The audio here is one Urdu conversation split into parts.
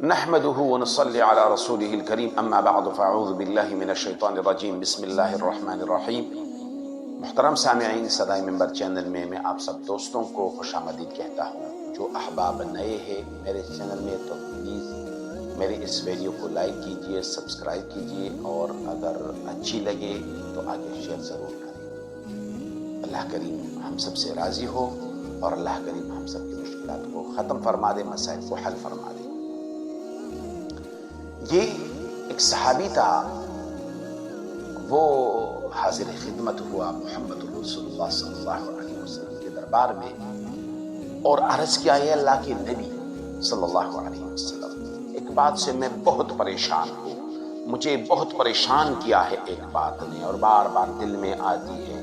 نحمده ونصلي على رسوله الكريم اما بعد فاعوذ باللہ من الشیطان الرجیم بسم اللہ الرحمن الرحیم۔ محترم سامعین، صدائے منبر چینل میں آپ سب دوستوں کو خوش آمدید کہتا ہوں۔ جو احباب نئے ہیں میرے چینل میں تو پلیز میرے اس ویڈیو کو لائک کیجئے، سبسکرائب کیجئے اور اگر اچھی لگے تو آگے شیئر ضرور کریں۔ اللہ کریم ہم سب سے راضی ہو اور اللہ کریم ہم سب کی مشکلات کو ختم فرما دے، مسائل کو حل فرما دے۔ یہ ایک صحابی تھا، وہ حاضر خدمت ہوا محمد رسول اللہ صلی اللہ علیہ وسلم کے دربار میں اور عرض کیا ہے اللہ کے نبی صلی اللہ علیہ وسلم، ایک بات سے میں بہت پریشان ہوں، مجھے بہت پریشان کیا ہے ایک بات نے اور بار بار دل میں آتی ہے،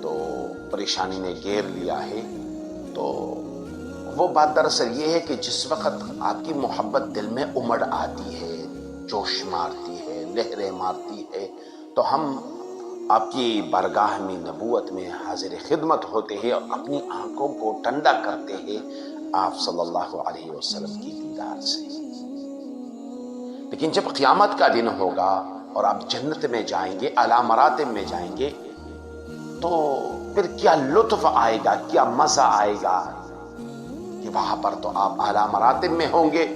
تو پریشانی نے گھیر لیا ہے۔ تو وہ بات دراصل یہ ہے کہ جس وقت آپ کی محبت دل میں امڑ آتی ہے، جوش مارتی ہے، لہریں مارتی ہے، تو ہم آپ کی بارگاہ میں نبوت میں حاضر خدمت ہوتے ہیں اور اپنی آنکھوں کو ٹھنڈا کرتے ہیں آپ صلی اللہ علیہ وسلم کی دیدار سے۔ لیکن جب قیامت کا دن ہوگا اور آپ جنت میں جائیں گے، اعلیٰ مراتب میں جائیں گے، تو پھر کیا لطف آئے گا، کیا مزہ آئے گا کہ وہاں پر تو آپ اعلیٰ مراتب میں ہوں گے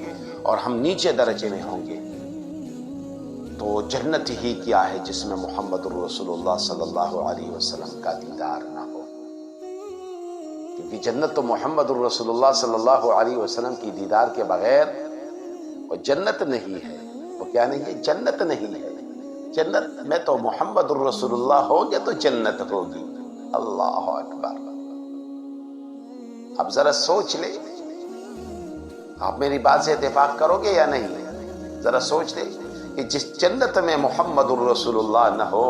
اور ہم نیچے درجے میں ہوں گے۔ تو جنت ہی کیا ہے جس میں محمد الرسول اللہ صلی اللہ علیہ وسلم کا دیدار نہ ہو، کیونکہ جنت تو محمد الرسول اللہ صلی اللہ علیہ وسلم کی دیدار کے بغیر وہ جنت نہیں ہے۔ وہ کیا نہیں ہے؟ جنت نہیں ہے۔ جنت میں تو محمد الرسول اللہ ہوگے تو جنت ہوگی۔ اللہ اکبر۔ اب ذرا سوچ لے، آپ میری بات سے اتفاق کرو گے یا نہیں؟ ذرا سوچ لے کہ جس جنت میں محمد الرسول اللہ نہ ہو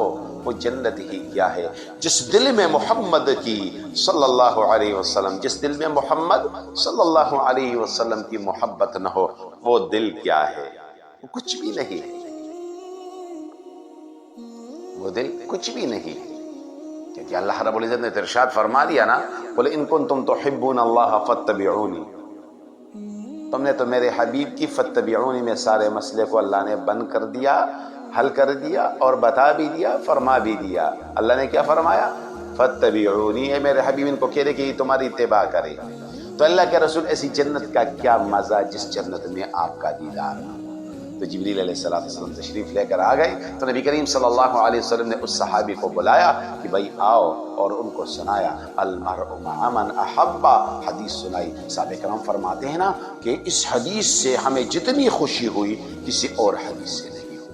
وہ جنت ہی کیا ہے۔ جس دل میں محمد کی صلی اللہ علیہ وسلم، جس دل میں محمد صلی اللہ علیہ وسلم کی محبت نہ ہو وہ دل کیا ہے؟ وہ کچھ بھی نہیں، وہ دل کچھ بھی نہیں، کیونکہ اللہ رب العزت نے ارشاد فرما دیا نا، قُلْ إِن كُنتُمْ تُحِبُّونَ اللَّهَ فَاتَّبِعُونِي، تم نے تو میرے حبیب کی فَاتَّبِعُونِی میں سارے مسئلے کو اللہ نے بند کر دیا، حل کر دیا اور بتا بھی دیا، فرما بھی دیا۔ اللہ نے کیا فرمایا؟ فَاتَّبِعُونِی، اے میرے حبیب ان کو کہہ دے کہ یہ تمہاری اتباع کرے۔ تو اللہ کے رسول ایسی جنت کا کیا مزہ جس جنت میں آپ کا دیدار ہو۔ تو جبریل علیہ السلام تشریف لے کر آ گئے تو نبی کریم صلی اللہ علیہ وسلم نے اس صحابی کو بلایا کہ بھائی آؤ، اور ان کو سنایا المرء مع من احب، حدیث سنائی۔ صحابہ کرام فرماتے ہیں نا کہ اس حدیث سے ہمیں جتنی خوشی ہوئی کسی اور حدیث سے نہیں ہوئی۔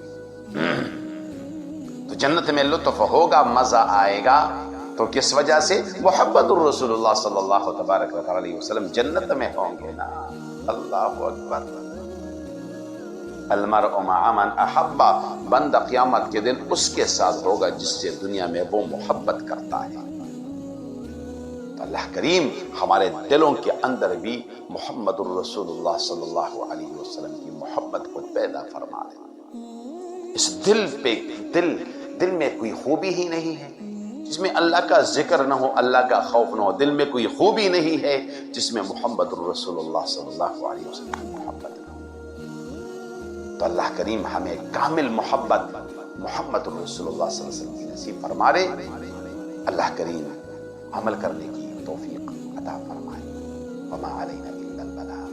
تو جنت میں لطف ہوگا، مزہ آئے گا، تو کس وجہ سے؟ محمد الرسول اللہ صلی اللہ تبارک و تعالی علیہ وسلم جنت میں ہوں گے نا۔ اللہ اکبر۔ المرء مع من احب، بندہ قیامت کے دن اس کے ساتھ ہوگا جس سے دنیا میں وہ محبت کرتا ہے۔ تو اللہ کریم ہمارے دلوں کے اندر بھی محمد الرسول اللہ صلی اللہ علیہ وسلم کی محبت کو پیدا فرما دے۔ اس دل میں کوئی خوبی ہی نہیں ہے جس میں اللہ کا ذکر نہ ہو، اللہ کا خوف نہ ہو۔ دل میں کوئی خوبی نہیں ہے جس میں محمد الرسول اللہ صلی اللہ علیہ وسلم کی محبت نہ ہو۔ تو اللہ کریم ہمیں کامل محبت محمد الرسول اللہ صلی اللہ علیہ وسلم کی نصیب فرما دے۔ اللہ کریم عمل کرنے کی توفیق عطا فرمائے۔ وما علینا الا البلاغ۔